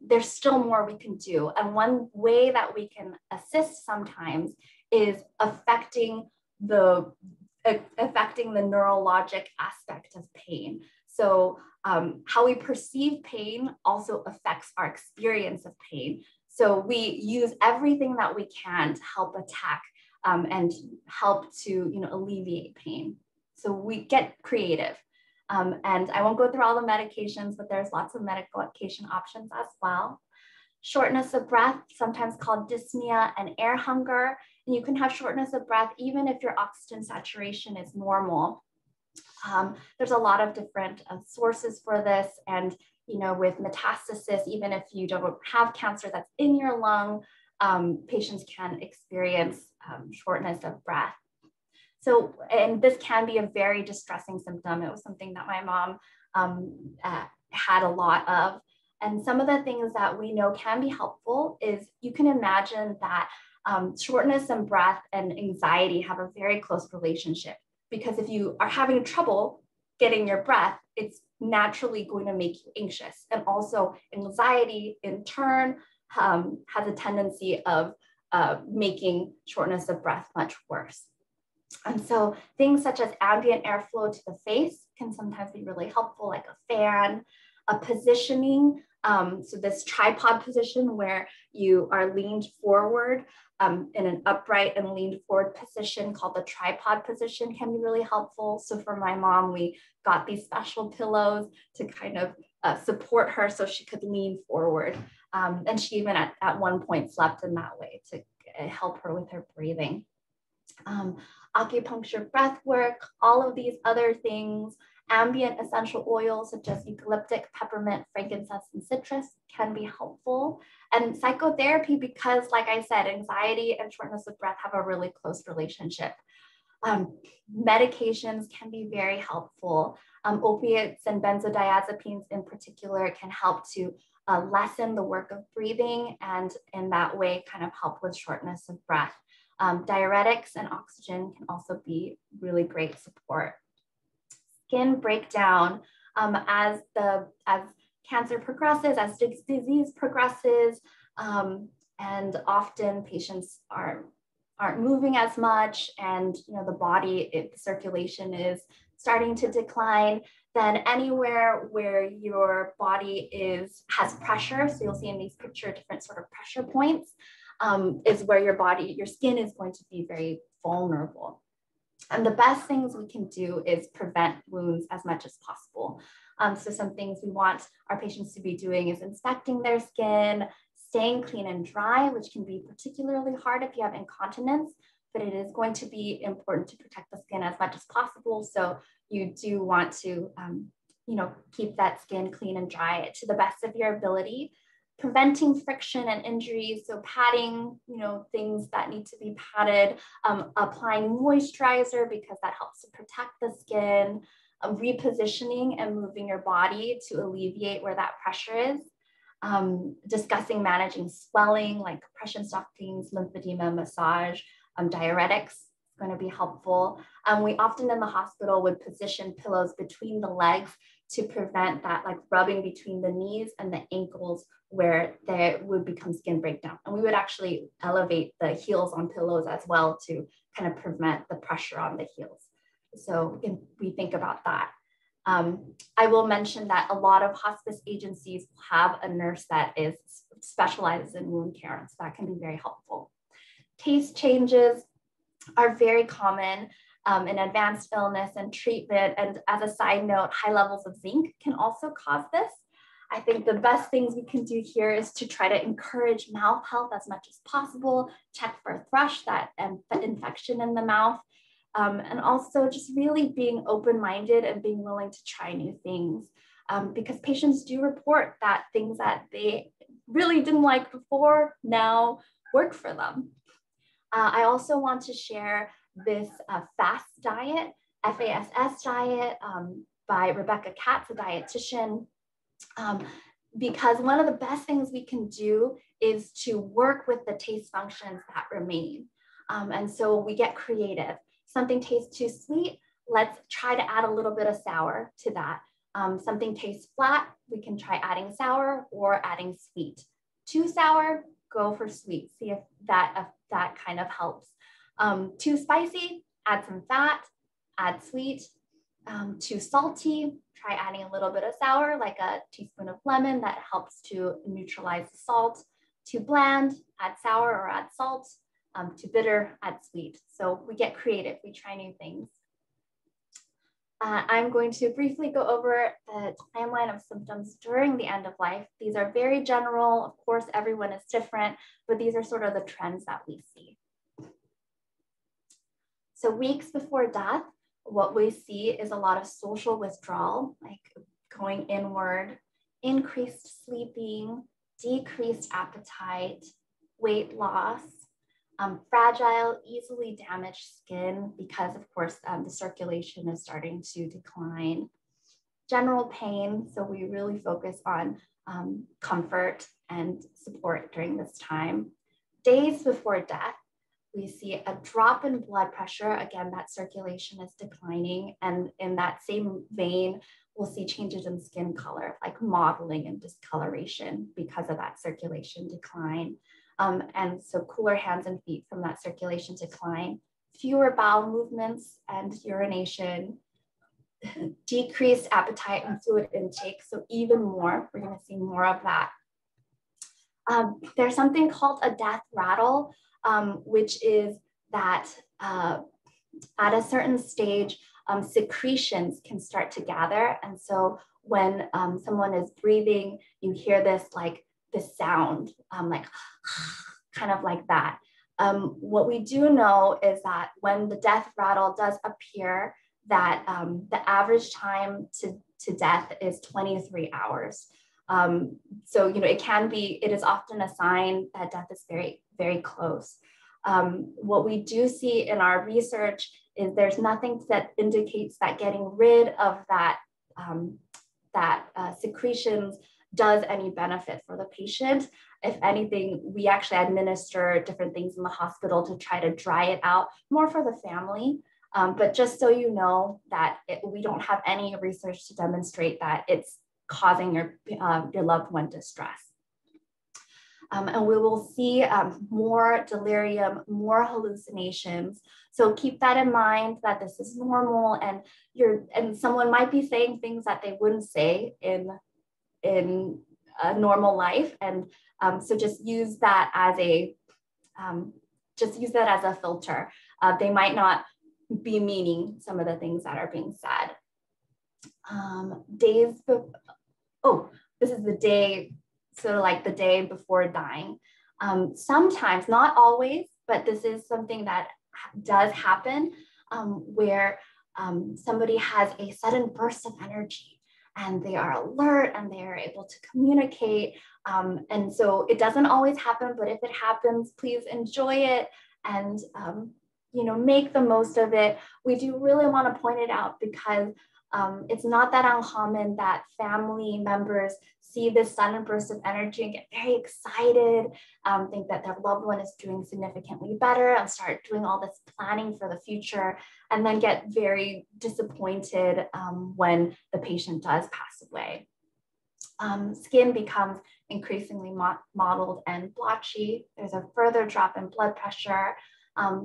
there's still more we can do. And one way that we can assist sometimes is affecting the neurologic aspect of pain. So how we perceive pain also affects our experience of pain. So we use everything that we can to help attack and help to alleviate pain. So we get creative. And I won't go through all the medications, but there's lots of medication options as well. Shortness of breath, sometimes called dyspnea, and air hunger. And you can have shortness of breath even if your oxygen saturation is normal. There's a lot of different sources for this. And, with metastasis, even if you don't have cancer that's in your lung, patients can experience shortness of breath. So, and this can be a very distressing symptom. It was something that my mom had a lot of. And some of the things that we know can be helpful is you can imagine that shortness of breath and anxiety have a very close relationship, because if you are having trouble getting your breath, it's naturally going to make you anxious. And also anxiety in turn has a tendency of making shortness of breath much worse. And so things such as ambient airflow to the face can sometimes be really helpful, like a fan, a positioning. So this tripod position where you are leaned forward in an upright and leaned forward position called the tripod position can be really helpful. So for my mom, we got these special pillows to kind of support her so she could lean forward. And she even at one point slept in that way to help her with her breathing. Acupuncture, breath work, all of these other things, ambient essential oils such as eucalyptic, peppermint, frankincense, and citrus can be helpful. And psychotherapy, because like I said, anxiety and shortness of breath have a really close relationship. Medications can be very helpful. Opiates and benzodiazepines in particular can help to lessen the work of breathing and in that way kind of help with shortness of breath. Diuretics and oxygen can also be really great support. Skin breakdown, as cancer progresses, as disease progresses, and often patients aren't moving as much, and the body, the circulation is starting to decline, then anywhere where your body has pressure, so you'll see in these pictures different sort of pressure points, is where your skin is going to be very vulnerable. And the best things we can do is prevent wounds as much as possible. So some things we want our patients to be doing is inspecting their skin, staying clean and dry, which can be particularly hard if you have incontinence, but it is going to be important to protect the skin as much as possible. So you do want to, keep that skin clean and dry to the best of your ability. Preventing friction and injuries, so padding, things that need to be padded, applying moisturizer because that helps to protect the skin, repositioning and moving your body to alleviate where that pressure is, discussing managing swelling like compression stockings, lymphedema, massage, diuretics is going to be helpful. We often in the hospital would position pillows between the legs to prevent that like rubbing between the knees and the ankles where there would become skin breakdown. And we would actually elevate the heels on pillows as well to kind of prevent the pressure on the heels. So we think about that. I will mention that a lot of hospice agencies have a nurse that specializes in wound care, so that can be very helpful. Taste changes are very common in advanced illness and treatment. And as a side note, high levels of zinc can also cause this. I think the best things we can do here is to try to encourage mouth health as much as possible, check for a thrush, that infection in the mouth, and also just really being open-minded and being willing to try new things, because patients do report that things that they really didn't like before now work for them. I also want to share this FAST diet, FASS diet by Rebecca Katz, a dietitian, because one of the best things we can do is to work with the taste functions that remain. And so we get creative. Something tastes too sweet, let's try to add a little bit of sour to that. Something tastes flat, we can try adding sour or adding sweet. Too sour, go for sweet. See if that kind of helps. Too spicy, add some fat, add sweet. Too salty, try adding a little bit of sour, like a teaspoon of lemon that helps to neutralize the salt. Too bland, add sour or add salt. Too bitter, add sweet. So we get creative, we try new things. I'm going to briefly go over the timeline of symptoms during the end of life. These are very general. Of course, everyone is different, but these are sort of the trends that we see. So weeks before death, what we see is a lot of social withdrawal, like going inward, increased sleeping, decreased appetite, weight loss, fragile, easily damaged skin because, of course, the circulation is starting to decline. General pain, so we really focus on comfort and support during this time. Days before death, we see a drop in blood pressure. Again, that circulation is declining. And in that same vein, we'll see changes in skin color, like mottling and discoloration because of that circulation decline. And so cooler hands and feet from that circulation decline, fewer bowel movements and urination, decreased appetite and fluid intake. So even more, we're going to see more of that. There's something called a death rattle, which is that at a certain stage, secretions can start to gather. And so when someone is breathing, you hear this sound, like kind of like that. What we do know is that when the death rattle does appear, that the average time to death is 23 hours. So, it is often a sign that death is very, very close. What we do see in our research is there's nothing that indicates that getting rid of that, secretions does any benefit for the patient. If anything, we actually administer different things in the hospital to try to dry it out, more for the family. But just so you know that we don't have any research to demonstrate that it's causing your loved one distress. And we will see more delirium, more hallucinations. So keep that in mind that this is normal, and someone might be saying things that they wouldn't say in a normal life. And so just use that as a filter. They might not be meaning some of the things that are being said. This is the day, sort of like the day before dying. Sometimes, not always, but this is something that does happen where somebody has a sudden burst of energy and they are alert and they are able to communicate. And so it doesn't always happen, but if it happens, please enjoy it and make the most of it. We do really want to point it out because it's not that uncommon that family members see this sudden burst of energy and get very excited, think that their loved one is doing significantly better and start doing all this planning for the future, and then get very disappointed when the patient does pass away. Skin becomes increasingly mottled and blotchy. There's a further drop in blood pressure.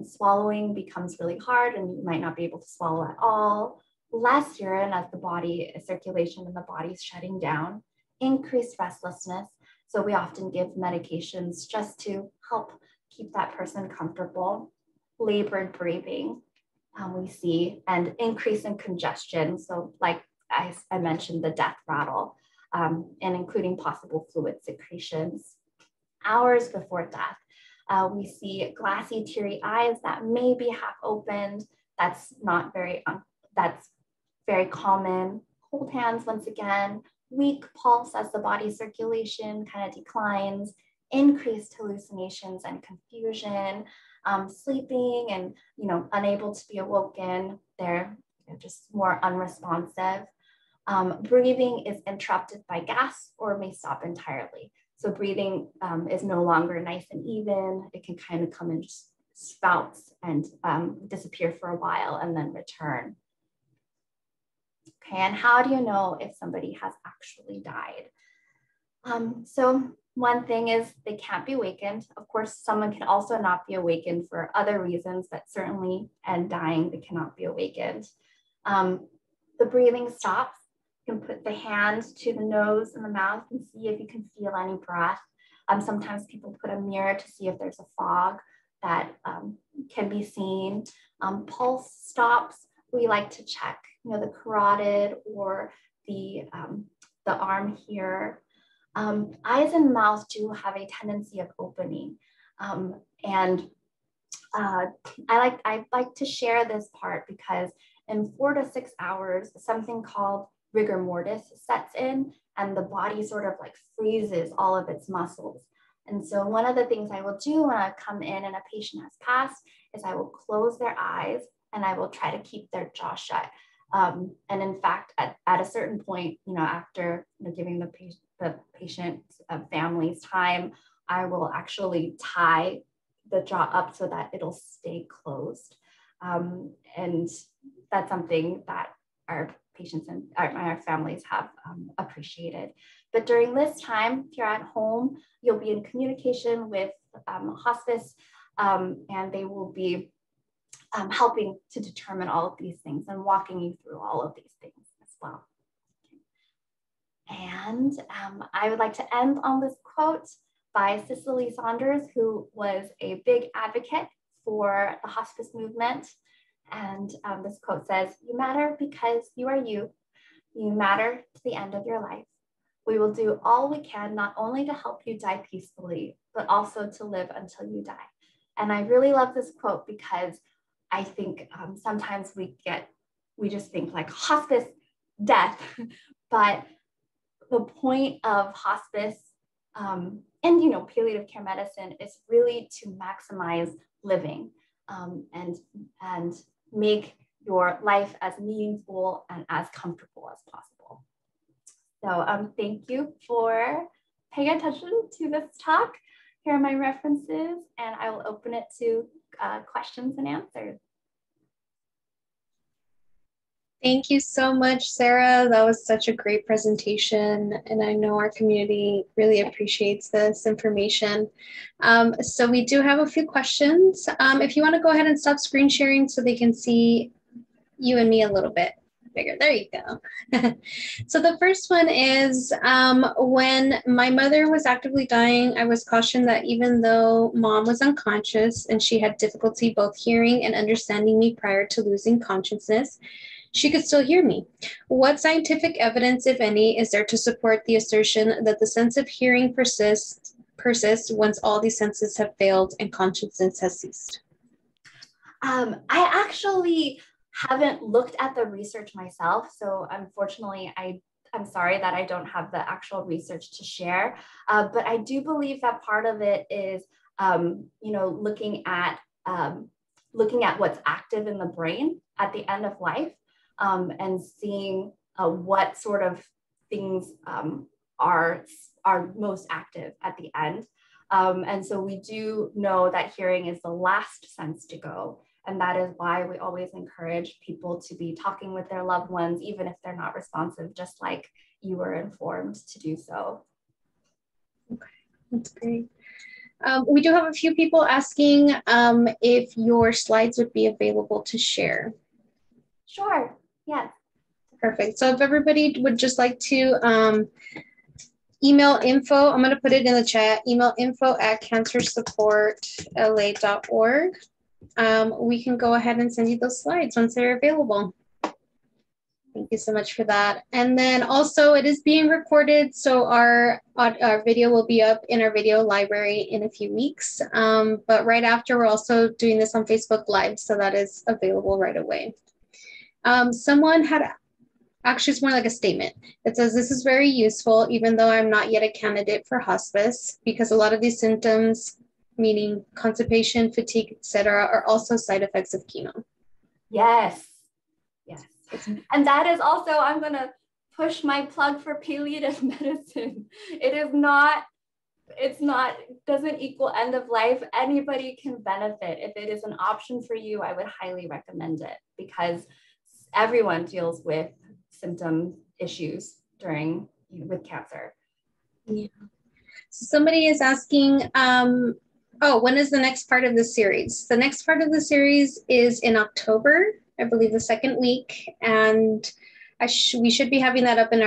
Swallowing becomes really hard and you might not be able to swallow at all. Less urine as the body, circulation in the body is shutting down. Increased restlessness. So we often give medications just to help keep that person comfortable. Labored breathing, we see, and increase in congestion. So like I mentioned, the death rattle, and including possible fluid secretions. Hours before death, we see glassy, teary eyes that may be half opened. That's very common. Cold hands once again. Weak pulse as the body circulation kind of declines. Increased hallucinations and confusion. Sleeping and unable to be awoken. They're just more unresponsive. Breathing is interrupted by gas or may stop entirely. So breathing is no longer nice and even. It can kind of come in just spouts and disappear for a while and then return. Okay, and how do you know if somebody has actually died? So one thing is they can't be awakened. Of course, someone can also not be awakened for other reasons, but certainly and dying, they cannot be awakened. The breathing stops. You can put the hand to the nose and the mouth and see if you can feel any breath. Sometimes people put a mirror to see if there's a fog that can be seen. Pulse stops. We like to check, the carotid or the arm here. Eyes and mouth do have a tendency of opening. I like to share this part because in 4 to 6 hours, something called rigor mortis sets in and the body sort of like freezes all of its muscles. And so one of the things I will do when I come in and a patient has passed is I will close their eyes and I will try to keep their jaw shut. And in fact, at a certain point, after giving the patient families time, I will actually tie the jaw up so that it'll stay closed. And that's something that our patients and our families have appreciated. But during this time, if you're at home, you'll be in communication with hospice, and they will be helping to determine all of these things and walking you through all of these things as well. And I would like to end on this quote by Cicely Saunders, who was a big advocate for the hospice movement. And this quote says, "You matter because you are you. You matter to the end of your life. We will do all we can, not only to help you die peacefully, but also to live until you die." And I really love this quote because I think sometimes we just think like hospice, death, but the point of hospice and palliative care medicine is really to maximize living and make your life as meaningful and as comfortable as possible. So thank you for paying attention to this talk. Here are my references, and I will open it to questions and answers. Thank you so much, Sarah. That was such a great presentation, and I know our community really appreciates this information. So we do have a few questions. If you want to go ahead and stop screen sharing so they can see you and me a little bit bigger. There you go. So the first one is, when my mother was actively dying, I was cautioned that even though mom was unconscious and she had difficulty both hearing and understanding me prior to losing consciousness, she could still hear me. What scientific evidence, if any, is there to support the assertion that the sense of hearing persists once all these senses have failed and consciousness has ceased? I actually haven't looked at the research myself, so unfortunately, I'm sorry that I don't have the actual research to share, but I do believe that part of it is, looking at what's active in the brain at the end of life, and seeing what sort of things are most active at the end. And so we do know that hearing is the last sense to go. And that is why we always encourage people to be talking with their loved ones, even if they're not responsive, just like you were informed to do so. Okay, that's great. We do have a few people asking if your slides would be available to share. Sure, yes. Perfect. So if everybody would just like to email info, I'm going to put it in the chat, email info@cancersupportla.org. We can go ahead and send you those slides once they're available. Thank you so much for that. And then also it is being recorded, so our video will be up in our video library in a few weeks. But right after, we're also doing this on Facebook Live, so that is available right away. Someone had, actually it's more like a statement. It says, "This is very useful, even though I'm not yet a candidate for hospice, because a lot of these symptoms, meaning constipation, fatigue, etc., are also side effects of chemo." Yes, yes. And that is also, I'm going to push my plug for palliative medicine. Doesn't equal end of life. Anybody can benefit. If it is an option for you, I would highly recommend it, because everyone deals with symptom issues with cancer. Yeah. So somebody is asking, when is the next part of the series? The next part of the series is in October, I believe the second week, and we should be having that up in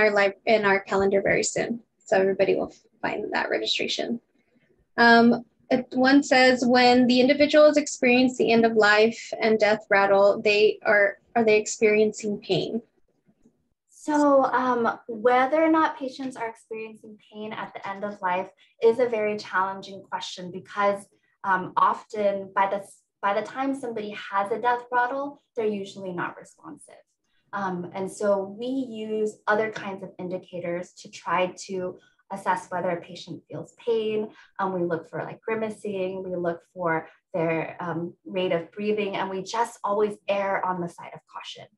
our calendar very soon. So everybody will find that registration. One says, when the individuals experience the end of life and death rattle, are they experiencing pain? So whether or not patients are experiencing pain at the end of life is a very challenging question, because often by the time somebody has a death rattle, they're usually not responsive. And so we use other kinds of indicators to try to assess whether a patient feels pain. We look for like grimacing, we look for their rate of breathing, and we just always err on the side of caution.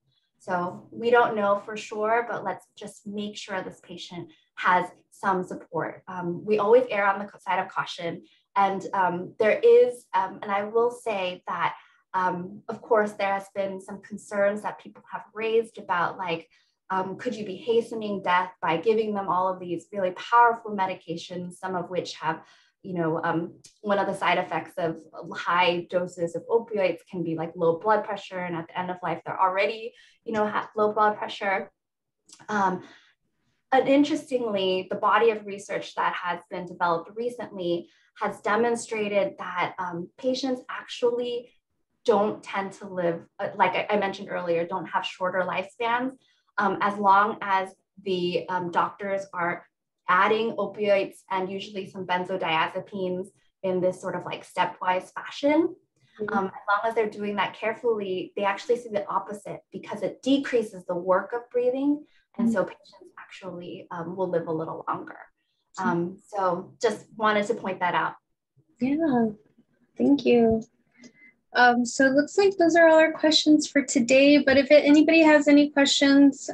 So we don't know for sure, but let's just make sure this patient has some support. We always err on the side of caution. And there is, and I will say that, of course, there has been some concerns that people have raised about like, could you be hastening death by giving them all of these really powerful medications, some of which have, one of the side effects of high doses of opioids can be like low blood pressure. And at the end of life, they're already, have low blood pressure. And interestingly, the body of research that has been developed recently has demonstrated that patients actually don't tend to live, like I mentioned earlier, don't have shorter lifespans as long as the doctors are adding opioids and usually some benzodiazepines in this sort of like stepwise fashion. As long as they're doing that carefully, they actually see the opposite because it decreases the work of breathing. And so patients actually will live a little longer. So just wanted to point that out. Yeah, thank you. So it looks like those are all our questions for today, but if anybody has any questions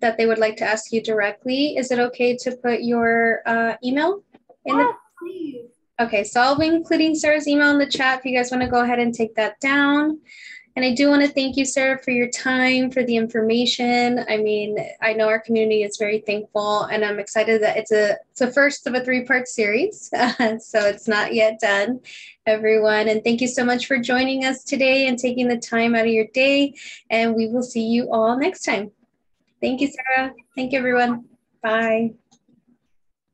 that they would like to ask you directly, is it okay to put your email in? Yes, please. Okay, so I'll be including Sarah's email in the chat if you guys want to go ahead and take that down. And I do want to thank you, Sarah, for your time, for the information. I mean, I know our community is very thankful, and I'm excited that it's a first of a 3-part series. So it's not yet done, everyone. And thank you so much for joining us today and taking the time out of your day. And we will see you all next time. Thank you, Sarah. Thank you, everyone. Bye.